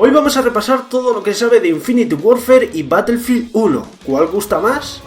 Hoy vamos a repasar todo lo que se sabe de Infinite Warfare y Battlefield 1. ¿Cuál gusta más?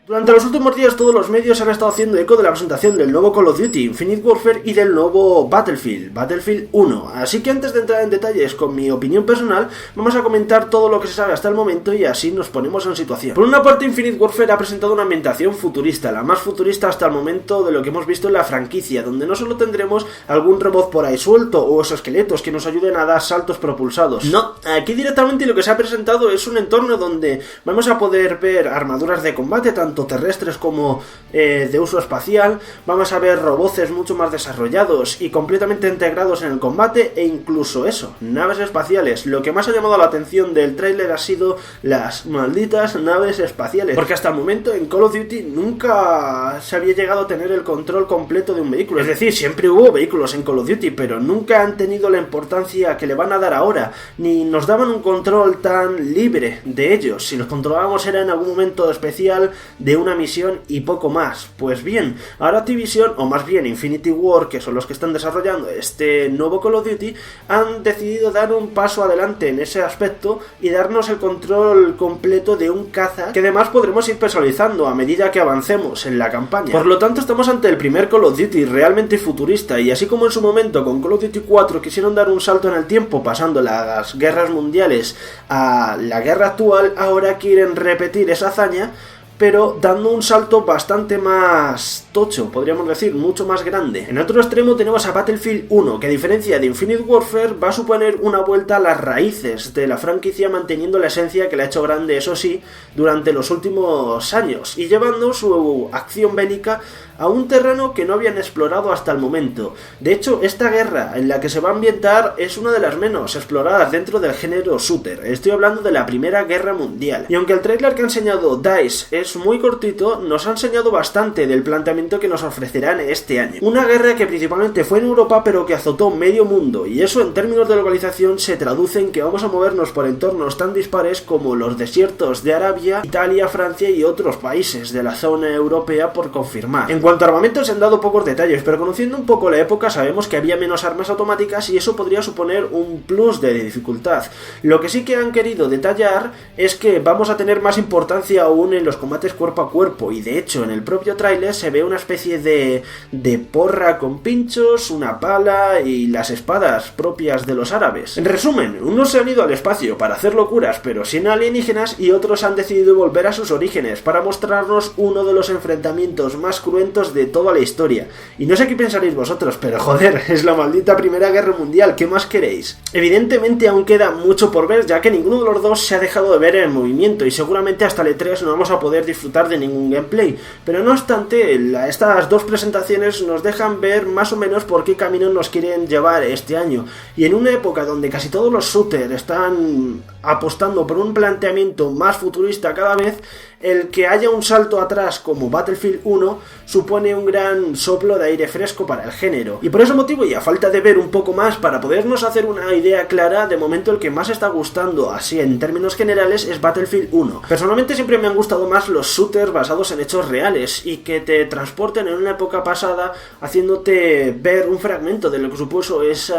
Durante los últimos días todos los medios han estado haciendo eco de la presentación del nuevo Call of Duty Infinite Warfare y del nuevo Battlefield 1, así que antes de entrar en detalles con mi opinión personal, vamos a comentar todo lo que se sabe hasta el momento y así nos ponemos en situación. Por una parte, Infinite Warfare ha presentado una ambientación futurista, la más futurista hasta el momento de lo que hemos visto en la franquicia, donde no solo tendremos algún robot por ahí suelto o exoesqueletos que nos ayuden a dar saltos propulsados. No, aquí directamente lo que se ha presentado es un entorno donde vamos a poder ver armaduras de combate, tanto terrestres como de uso espacial. Vamos a ver robots mucho más desarrollados y completamente integrados en el combate, e incluso eso, naves espaciales. Lo que más ha llamado la atención del tráiler ha sido las malditas naves espaciales, porque hasta el momento en Call of Duty nunca se había llegado a tener el control completo de un vehículo. Es decir, siempre hubo vehículos en Call of Duty, pero nunca han tenido la importancia que le van a dar ahora, ni nos daban un control tan libre de ellos. Si los controlábamos era en algún momento especial de una misión y poco más. Pues bien, ahora Activision, o más bien Infinity Ward, que son los que están desarrollando este nuevo Call of Duty, han decidido dar un paso adelante en ese aspecto y darnos el control completo de un caza que además podremos ir personalizando a medida que avancemos en la campaña. Por lo tanto, estamos ante el primer Call of Duty realmente futurista, y así como en su momento con Call of Duty 4 quisieron dar un salto en el tiempo pasando las guerras mundiales a la guerra actual, ahora quieren repetir esa hazaña, pero dando un salto bastante más tocho, podríamos decir, mucho más grande. En otro extremo tenemos a Battlefield 1, que a diferencia de Infinite Warfare va a suponer una vuelta a las raíces de la franquicia, manteniendo la esencia que la ha hecho grande, eso sí, durante los últimos años, y llevando su acción bélica a un terreno que no habían explorado hasta el momento. De hecho, esta guerra en la que se va a ambientar es una de las menos exploradas dentro del género shooter. Estoy hablando de la Primera Guerra Mundial. Y aunque el trailer que ha enseñado DICE es muy cortito, nos ha enseñado bastante del planteamiento que nos ofrecerán este año. Una guerra que principalmente fue en Europa, pero que azotó medio mundo, y eso en términos de localización se traduce en que vamos a movernos por entornos tan dispares como los desiertos de Arabia, Italia, Francia y otros países de la zona europea por confirmar. En cuanto a armamentos, se han dado pocos detalles, pero conociendo un poco la época sabemos que había menos armas automáticas y eso podría suponer un plus de dificultad. Lo que sí que han querido detallar es que vamos a tener más importancia aún en los combates cuerpo a cuerpo, y de hecho en el propio tráiler se ve una especie de porra con pinchos, una pala y las espadas propias de los árabes. En resumen, unos se han ido al espacio para hacer locuras pero sin alienígenas, y otros han decidido volver a sus orígenes para mostrarnos uno de los enfrentamientos más cruentos de toda la historia. Y no sé qué pensaréis vosotros, pero joder, es la maldita Primera Guerra Mundial, ¿qué más queréis? Evidentemente aún queda mucho por ver, ya que ninguno de los dos se ha dejado de ver en movimiento, y seguramente hasta el E3 no vamos a poder disfrutar de ningún gameplay, pero no obstante, estas dos presentaciones nos dejan ver más o menos por qué camino nos quieren llevar este año, y en una época donde casi todos los shooters están apostando por un planteamiento más futurista cada vez, el que haya un salto atrás como Battlefield 1 supone un gran soplo de aire fresco para el género. Y por ese motivo, y a falta de ver un poco más para podernos hacer una idea clara, de momento el que más está gustando, así en términos generales, es Battlefield 1. Personalmente siempre me han gustado más los shooters basados en hechos reales y que te transporten en una época pasada, haciéndote ver un fragmento de lo que supuso ese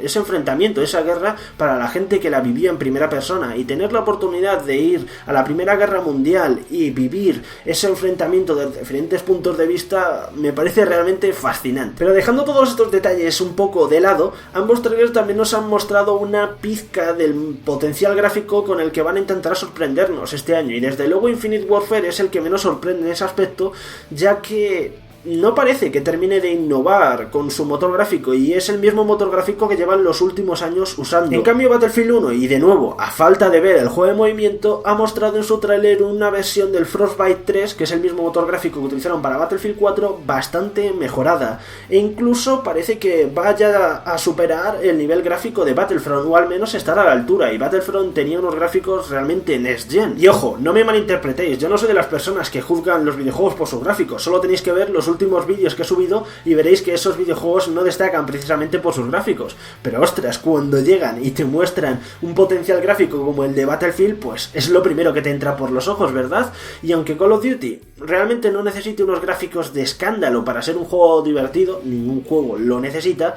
enfrentamiento, esa guerra, para la gente que la vivía en primera persona, y tener la oportunidad de ir a la Primera Guerra Mundial y vivir ese enfrentamiento desde diferentes puntos de vista me parece realmente fascinante. Pero dejando todos estos detalles un poco de lado, ambos trailers también nos han mostrado una pizca del potencial gráfico con el que van a intentar sorprendernos este año, y desde luego Infinite Warfare es el que menos sorprende en ese aspecto, ya que no parece que termine de innovar con su motor gráfico, y es el mismo motor gráfico que llevan los últimos años usando. En cambio, Battlefield 1, y de nuevo, a falta de ver el juego de movimiento, ha mostrado en su tráiler una versión del Frostbite 3, que es el mismo motor gráfico que utilizaron para Battlefield 4, bastante mejorada, e incluso parece que vaya a superar el nivel gráfico de Battlefront, o al menos estar a la altura, y Battlefront tenía unos gráficos realmente next gen. Y ojo, no me malinterpretéis, yo no soy de las personas que juzgan los videojuegos por sus gráficos, solo tenéis que ver los últimos vídeos que he subido y veréis que esos videojuegos no destacan precisamente por sus gráficos. Pero ostras, cuando llegan y te muestran un potencial gráfico como el de Battlefield, pues es lo primero que te entra por los ojos, ¿verdad? Y aunque Call of Duty realmente no necesite unos gráficos de escándalo para ser un juego divertido, ningún juego lo necesita,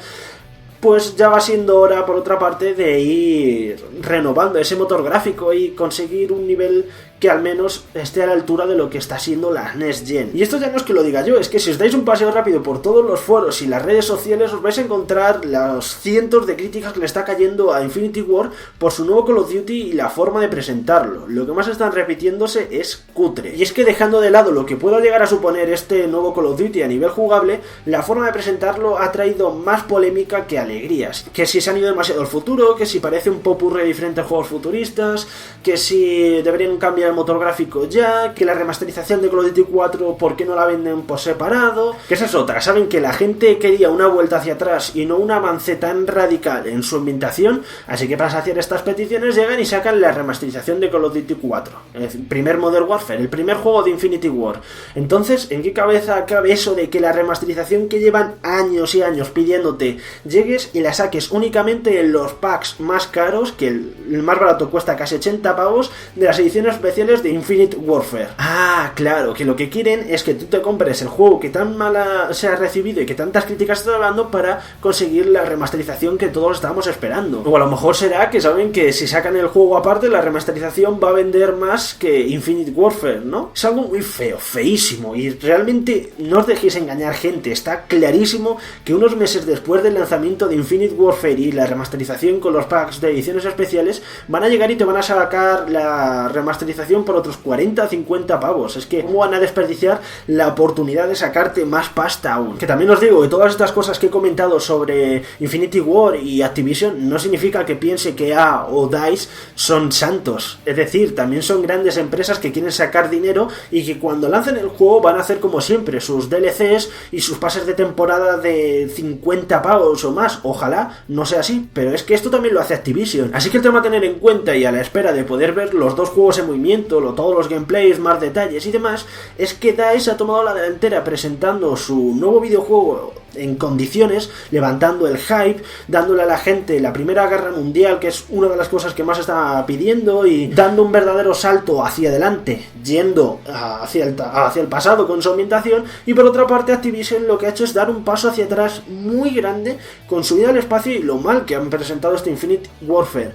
pues ya va siendo hora, por otra parte, de ir renovando ese motor gráfico y conseguir un nivel que al menos esté a la altura de lo que está siendo la Next Gen. Y esto ya no es que lo diga yo, es que si os dais un paseo rápido por todos los foros y las redes sociales os vais a encontrar los cientos de críticas que le está cayendo a Infinity Ward por su nuevo Call of Duty y la forma de presentarlo. Lo que más están repitiéndose es cutre. Y es que dejando de lado lo que pueda llegar a suponer este nuevo Call of Duty a nivel jugable, la forma de presentarlo ha traído más polémica que alegrías. Que si se han ido demasiado al futuro, que si parece un popurrí de diferentes juegos futuristas, que si deberían cambiar el motor gráfico ya, que la remasterización de Call of Duty 4 ¿por qué no la venden por separado? Que esa es otra, saben que la gente quería una vuelta hacia atrás y no un avance tan radical en su ambientación, así que para saciar estas peticiones llegan y sacan la remasterización de Call of Duty 4, el primer Modern Warfare, el primer juego de Infinity Ward. Entonces, ¿en qué cabeza cabe eso de que la remasterización que llevan años y años pidiéndote llegues y la saques únicamente en los packs más caros, que el más barato cuesta casi 80 pavos, de las ediciones especiales de Infinite Warfare? Ah, claro, que lo que quieren es que tú te compres el juego que tan mala se ha recibido y que tantas críticas está dando para conseguir la remasterización que todos estábamos esperando. O a lo mejor será que saben que si sacan el juego aparte, la remasterización va a vender más que Infinite Warfare, ¿no? Es algo muy feo, feísimo, y realmente no os dejéis engañar, gente. Está clarísimo que unos meses después del lanzamiento de Infinite Warfare y la remasterización con los packs de ediciones especiales, van a llegar y te van a sacar la remasterización por otros 40 o 50 pavos. Es que ¿cómo van a desperdiciar la oportunidad de sacarte más pasta aún? Que también os digo que todas estas cosas que he comentado sobre Infinity Ward y Activision no significa que piense que EA o DICE son santos. Es decir, también son grandes empresas que quieren sacar dinero y que cuando lancen el juego van a hacer como siempre, sus DLCs y sus pases de temporada de 50 pavos o más. Ojalá no sea así, pero es que esto también lo hace Activision. Así que el tema a tener en cuenta, y a la espera de poder ver los dos juegos en movimiento, todos los gameplays, más detalles y demás, es que DICE ha tomado la delantera presentando su nuevo videojuego en condiciones, levantando el hype, dándole a la gente la Primera Guerra Mundial, que es una de las cosas que más está pidiendo, y dando un verdadero salto hacia adelante, yendo hacia el pasado con su ambientación. Y por otra parte, Activision lo que ha hecho es dar un paso hacia atrás muy grande con su vida al espacio y lo mal que han presentado este Infinite Warfare,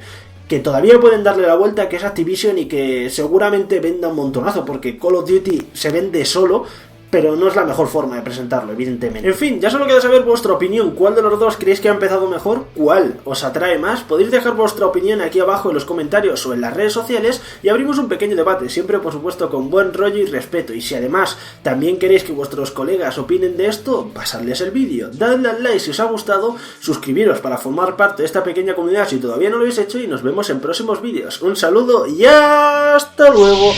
que todavía pueden darle la vuelta, que es Activision, y que seguramente venda un montonazo, porque Call of Duty se vende solo, pero no es la mejor forma de presentarlo, evidentemente. En fin, ya solo queda saber vuestra opinión. ¿Cuál de los dos creéis que ha empezado mejor? ¿Cuál os atrae más? Podéis dejar vuestra opinión aquí abajo en los comentarios o en las redes sociales y abrimos un pequeño debate, siempre por supuesto con buen rollo y respeto. Y si además también queréis que vuestros colegas opinen de esto, pasadles el vídeo, dadle al like si os ha gustado, suscribiros para formar parte de esta pequeña comunidad si todavía no lo habéis hecho, y nos vemos en próximos vídeos. Un saludo y hasta luego.